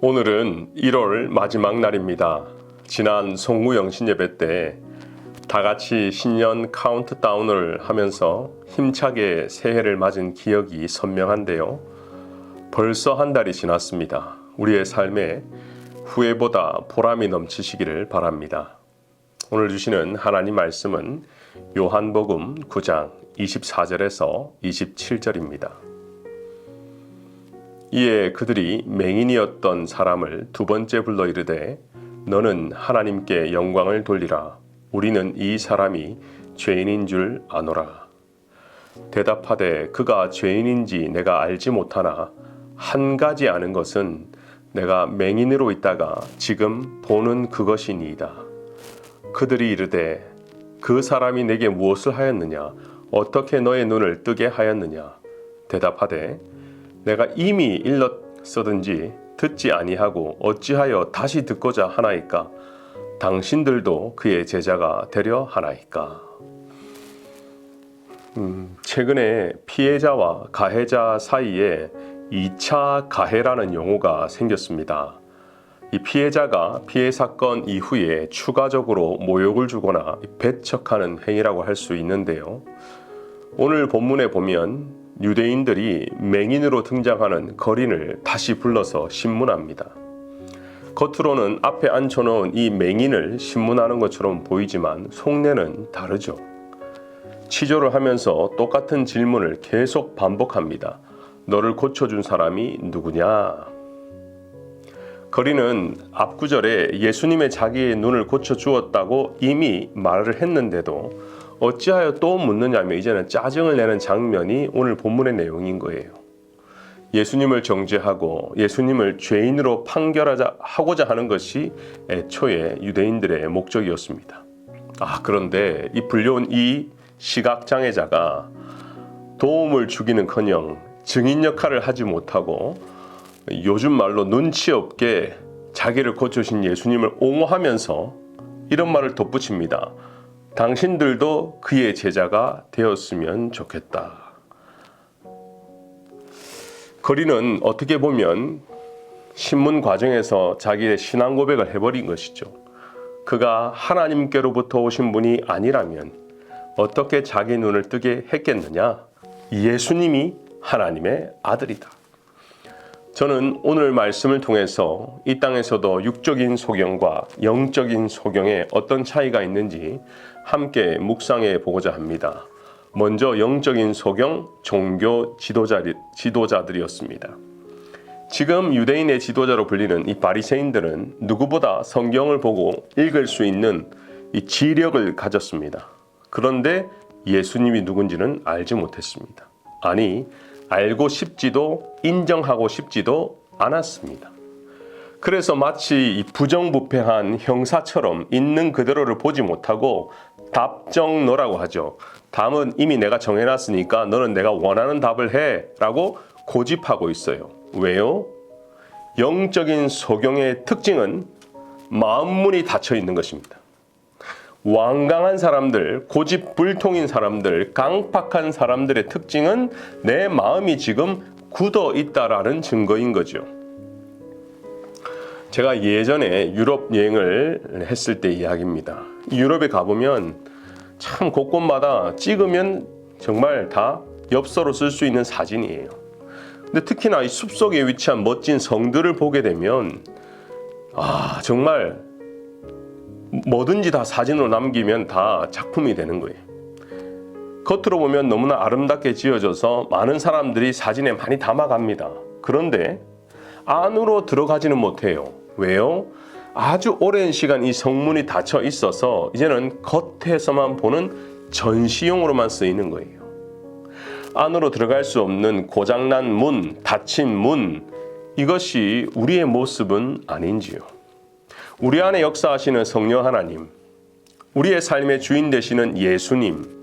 오늘은 1월 마지막 날입니다. 지난 송구영신 예배 때 다 같이 신년 카운트다운을 하면서 힘차게 새해를 맞은 기억이 선명한데요. 벌써 한 달이 지났습니다. 우리의 삶에 후회보다 보람이 넘치시기를 바랍니다. 오늘 주시는 하나님 말씀은 요한복음 9장 24절에서 27절입니다. 이에 그들이 맹인이었던 사람을 두 번째 불러 이르되 너는 하나님께 영광을 돌리라. 우리는 이 사람이 죄인인 줄 아노라. 대답하되 그가 죄인인지 내가 알지 못하나 한 가지 아는 것은 내가 맹인으로 있다가 지금 보는 그것이니이다. 그들이 이르되 그 사람이 내게 무엇을 하였느냐? 어떻게 너의 눈을 뜨게 하였느냐? 대답하되 내가 이미 일렀어든지 듣지 아니하고 어찌하여 다시 듣고자 하나이까? 당신들도 그의 제자가 되려 하나이까? 최근에 피해자와 가해자 사이에 2차 가해라는 용어가 생겼습니다. 이 피해자가 피해 사건 이후에 추가적으로 모욕을 주거나 배척하는 행위라고 할 수 있는데요. 오늘 본문에 보면 유대인들이 맹인으로 등장하는 거린을 다시 불러서 신문합니다. 겉으로는 앞에 앉혀놓은 이 맹인을 신문하는 것처럼 보이지만 속내는 다르죠. 치조를 하면서 똑같은 질문을 계속 반복합니다. 너를 고쳐준 사람이 누구냐? 거린은 앞구절에 예수님의 자기의 눈을 고쳐주었다고 이미 말을 했는데도 어찌하여 또 묻느냐며 이제는 짜증을 내는 장면이 오늘 본문의 내용인 거예요. 예수님을 정죄하고 예수님을 죄인으로 판결하고자 하는 것이 애초에 유대인들의 목적이었습니다. 그런데 이 불려온 이 시각장애자가 도움을 주기는커녕 증인 역할을 하지 못하고 요즘 말로 눈치 없게 자기를 고쳐주신 예수님을 옹호하면서 이런 말을 덧붙입니다. 당신들도 그의 제자가 되었으면 좋겠다. 거린은 어떻게 보면 신문 과정에서 자기의 신앙 고백을 해버린 것이죠. 그가 하나님께로부터 오신 분이 아니라면 어떻게 자기 눈을 뜨게 했겠느냐? 예수님이 하나님의 아들이다. 저는 오늘 말씀을 통해서 이 땅에서도 육적인 소경과 영적인 소경에 어떤 차이가 있는지 함께 묵상해 보고자 합니다. 먼저 영적인 소경, 종교 지도자들이었습니다. 지금 유대인의 지도자로 불리는 이 바리새인들은 누구보다 성경을 보고 읽을 수 있는 이 지력을 가졌습니다. 그런데 예수님이 누군지는 알지 못했습니다. 아니, 알고 싶지도 인정하고 싶지도 않았습니다. 그래서 마치 이 부정부패한 형사처럼 있는 그대로를 보지 못하고 답정너라고 하죠. 답은 이미 내가 정해놨으니까 너는 내가 원하는 답을 해 라고 고집하고 있어요. 왜요? 영적인 소경의 특징은 마음문이 닫혀 있는 것입니다. 완강한 사람들, 고집불통인 사람들, 강팍한 사람들의 특징은 내 마음이 지금 굳어 있다라는 증거인 거죠. 제가 예전에 유럽 여행을 했을 때 이야기입니다. 유럽에 가보면 참 곳곳마다 찍으면 정말 다 엽서로 쓸 수 있는 사진이에요. 근데 특히나 이 숲속에 위치한 멋진 성들을 보게 되면 정말 뭐든지 다 사진으로 남기면 다 작품이 되는 거예요. 겉으로 보면 너무나 아름답게 지어져서 많은 사람들이 사진에 많이 담아갑니다. 그런데 안으로 들어가지는 못해요. 왜요? 아주 오랜 시간 이 성문이 닫혀 있어서 이제는 겉에서만 보는 전시용으로만 쓰이는 거예요. 안으로 들어갈 수 없는 고장난 문, 닫힌 문, 이것이 우리의 모습은 아닌지요. 우리 안에 역사하시는 성령 하나님, 우리의 삶의 주인 되시는 예수님,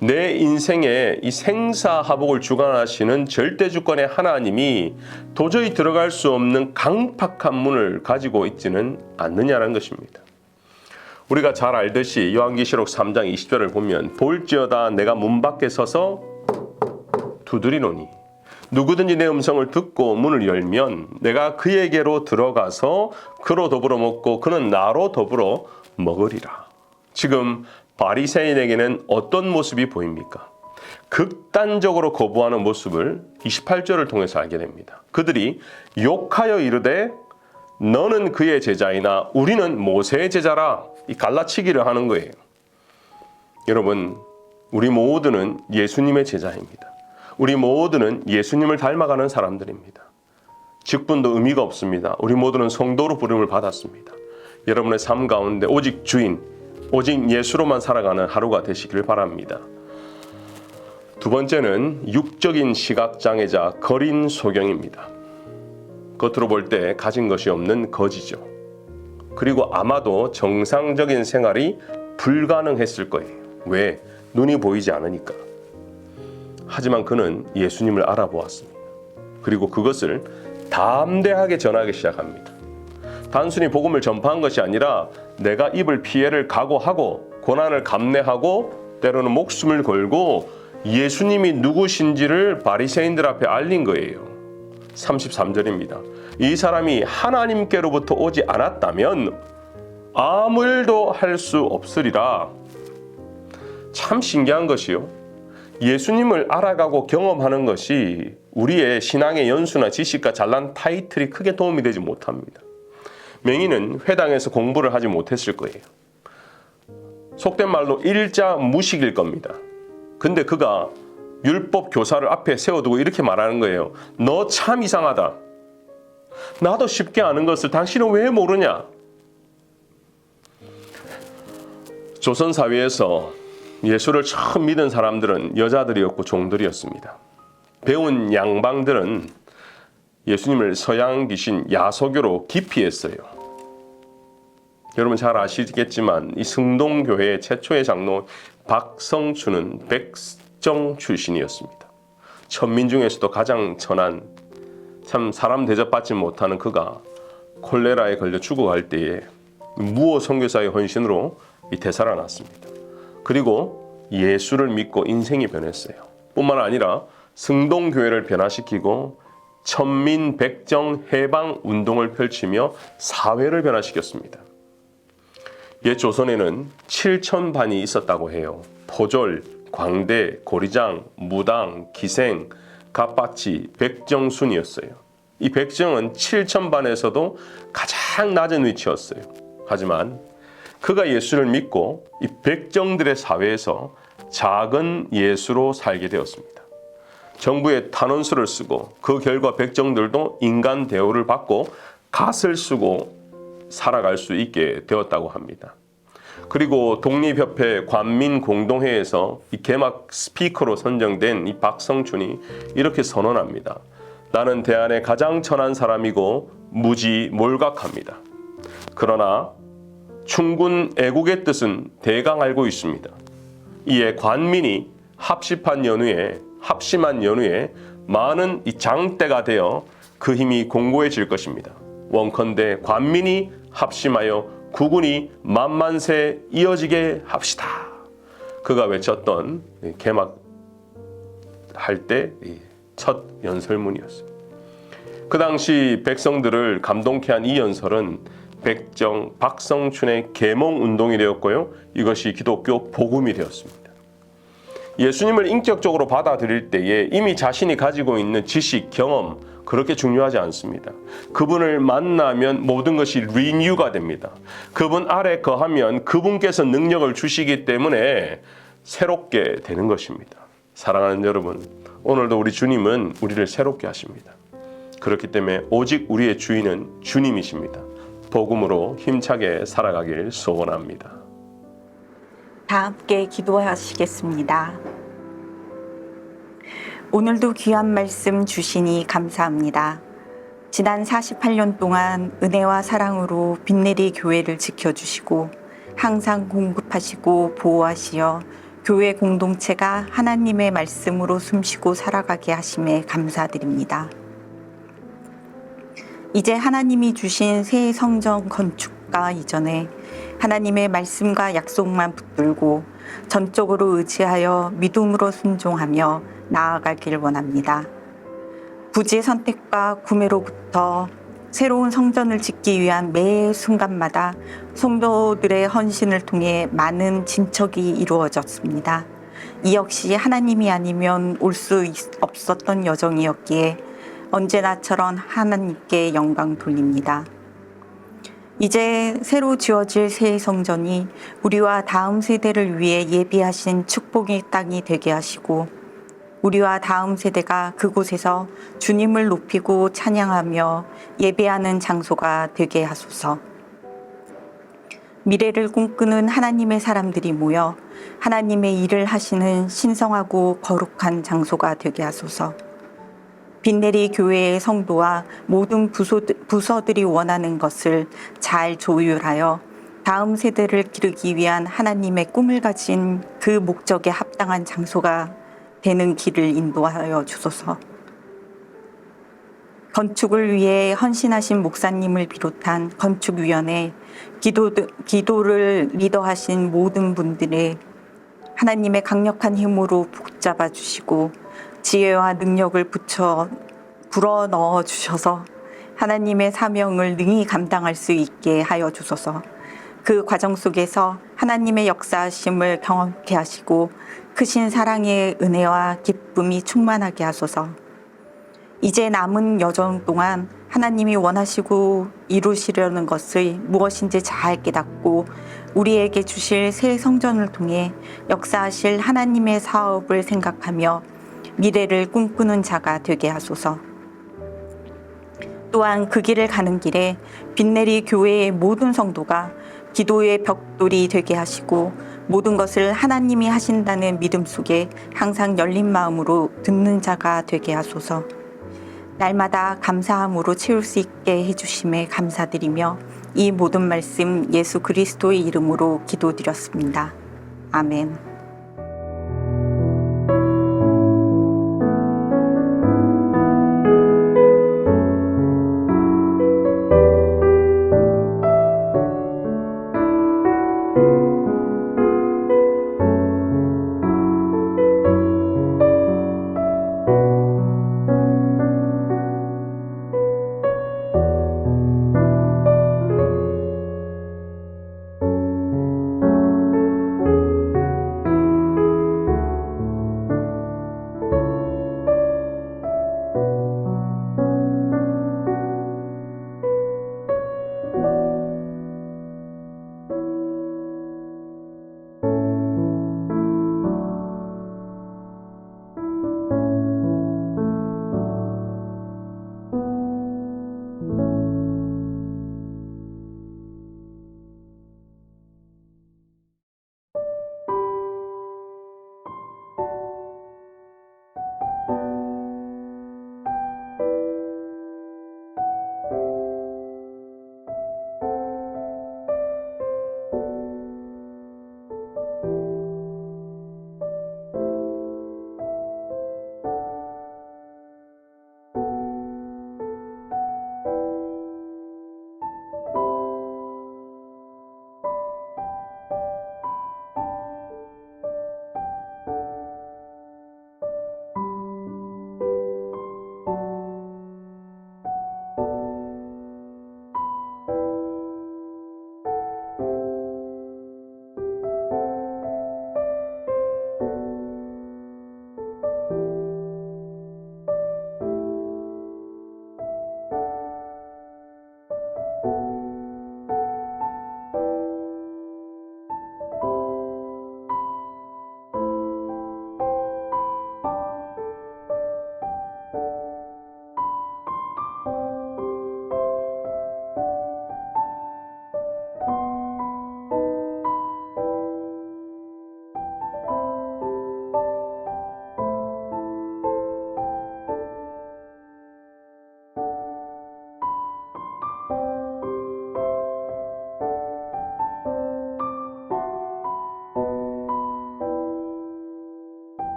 내 인생의 이 생사하복을 주관하시는 절대주권의 하나님이 도저히 들어갈 수 없는 강팍한 문을 가지고 있지는 않느냐는 것입니다. 우리가 잘 알듯이 요한계시록 3장 20절을 보면 볼지어다 내가 문 밖에 서서 두드리노니 누구든지 내 음성을 듣고 문을 열면 내가 그에게로 들어가서 그로 더불어 먹고 그는 나로 더불어 먹으리라. 지금 바리새인에게는 어떤 모습이 보입니까? 극단적으로 거부하는 모습을 28절을 통해서 알게 됩니다. 그들이 욕하여 이르되 너는 그의 제자이나 우리는 모세의 제자라, 이 갈라치기를 하는 거예요. 여러분, 우리 모두는 예수님의 제자입니다. 우리 모두는 예수님을 닮아가는 사람들입니다. 직분도 의미가 없습니다. 우리 모두는 성도로 부름을 받았습니다. 여러분의 삶 가운데 오직 주인, 오직 예수로만 살아가는 하루가 되시기를 바랍니다. 두 번째는 육적인 시각장애자 거린 소경입니다. 겉으로 볼 때 가진 것이 없는 거지죠. 그리고 아마도 정상적인 생활이 불가능했을 거예요. 왜? 눈이 보이지 않으니까. 하지만 그는 예수님을 알아보았습니다. 그리고 그것을 담대하게 전하기 시작합니다. 단순히 복음을 전파한 것이 아니라 내가 입을 피해를 각오하고 고난을 감내하고 때로는 목숨을 걸고 예수님이 누구신지를 바리새인들 앞에 알린 거예요. 33절입니다. 이 사람이 하나님께로부터 오지 않았다면 아무 일도 할 수 없으리라. 참 신기한 것이요. 예수님을 알아가고 경험하는 것이 우리의 신앙의 연수나 지식과 잘난 타이틀이 크게 도움이 되지 못합니다. 맹인은 회당에서 공부를 하지 못했을 거예요. 속된 말로 일자 무식일 겁니다. 근데 그가 율법 교사를 앞에 세워두고 이렇게 말하는 거예요. 너 참 이상하다. 나도 쉽게 아는 것을 당신은 왜 모르냐? 조선 사회에서 예수를 처음 믿은 사람들은 여자들이었고 종들이었습니다. 배운 양방들은 예수님을 서양 귀신 야소교로 기피했어요. 여러분 잘 아시겠지만 이 승동교회 최초의 장로 박성춘은 백정 출신이었습니다. 천민 중에서도 가장 천한, 참 사람 대접받지 못하는 그가 콜레라에 걸려 죽어갈 때에 무호 선교사의 헌신으로 이 되살아났습니다. 그리고 예수를 믿고 인생이 변했어요. 뿐만 아니라 승동교회를 변화시키고 천민 백정 해방 운동을 펼치며 사회를 변화시켰습니다. 옛 조선에는 7,000반이 있었다고 해요. 포졸, 광대, 고리장, 무당, 기생, 갑바치, 백정순이었어요. 이 백정은 7,000반에서도 가장 낮은 위치였어요. 하지만 그가 예수를 믿고 이 백정들의 사회에서 작은 예수로 살게 되었습니다. 정부의 탄원서를 쓰고 그 결과 백정들도 인간 대우를 받고 갓을 쓰고 살아갈 수 있게 되었다고 합니다. 그리고 독립협회 관민공동회에서 이 개막 스피커로 선정된 이 박성춘이 이렇게 선언합니다. 나는 대한의 가장 천한 사람이고 무지 몰각합니다. 그러나 충군 애국의 뜻은 대강 알고 있습니다. 이에 관민이 합심한 연후에 많은 이 장대가 되어 그 힘이 공고해질 것입니다. 원컨대 관민이 합심하여 국군이 만만세 이어지게 합시다. 그가 외쳤던 개막할 때 첫 연설문이었습니다. 그 당시 백성들을 감동케 한 이 연설은 백정 박성춘의 계몽 운동이 되었고요. 이것이 기독교 복음이 되었습니다. 예수님을 인격적으로 받아들일 때에 이미 자신이 가지고 있는 지식, 경험 그렇게 중요하지 않습니다. 그분을 만나면 모든 것이 리뉴가 됩니다. 그분 아래 거하면 그분께서 능력을 주시기 때문에 새롭게 되는 것입니다. 사랑하는 여러분, 오늘도 우리 주님은 우리를 새롭게 하십니다. 그렇기 때문에 오직 우리의 주인은 주님이십니다. 복음으로 힘차게 살아가길 소원합니다. 다 함께 기도하시겠습니다. 오늘도 귀한 말씀 주시니 감사합니다. 지난 48년 동안 은혜와 사랑으로 빛내리 교회를 지켜주시고 항상 공급하시고 보호하시어 교회 공동체가 하나님의 말씀으로 숨쉬고 살아가게 하심에 감사드립니다. 이제 하나님이 주신 새 성전 건축과 이전에 하나님의 말씀과 약속만 붙들고 전적으로 의지하여 믿음으로 순종하며 나아가길 원합니다. 부지의 선택과 구매로부터 새로운 성전을 짓기 위한 매 순간마다 성도들의 헌신을 통해 많은 진척이 이루어졌습니다. 이 역시 하나님이 아니면 올 수 없었던 여정이었기에 언제나처럼 하나님께 영광 돌립니다. 이제 새로 지어질 새 성전이 우리와 다음 세대를 위해 예비하신 축복의 땅이 되게 하시고 우리와 다음 세대가 그곳에서 주님을 높이고 찬양하며 예배하는 장소가 되게 하소서. 미래를 꿈꾸는 하나님의 사람들이 모여 하나님의 일을 하시는 신성하고 거룩한 장소가 되게 하소서. 빈내리 교회의 성도와 모든 부서들이 원하는 것을 잘 조율하여 다음 세대를 기르기 위한 하나님의 꿈을 가진 그 목적에 합당한 장소가 되는 길을 인도하여 주소서. 건축을 위해 헌신하신 목사님을 비롯한 건축위원회, 기도를 리더하신 모든 분들의 하나님의 강력한 힘으로 붙잡아 주시고 지혜와 능력을 불어넣어 주셔서 하나님의 사명을 능히 감당할 수 있게 하여 주소서. 그 과정 속에서 하나님의 역사하심을 경험케 하시고 크신 사랑의 은혜와 기쁨이 충만하게 하소서. 이제 남은 여정 동안 하나님이 원하시고 이루시려는 것을 무엇인지 잘 깨닫고 우리에게 주실 새 성전을 통해 역사하실 하나님의 사업을 생각하며 미래를 꿈꾸는 자가 되게 하소서. 또한 그 길을 가는 길에 빈내리 교회의 모든 성도가 기도의 벽돌이 되게 하시고 모든 것을 하나님이 하신다는 믿음 속에 항상 열린 마음으로 듣는 자가 되게 하소서. 날마다 감사함으로 채울 수 있게 해주심에 감사드리며 이 모든 말씀 예수 그리스도의 이름으로 기도드렸습니다. 아멘.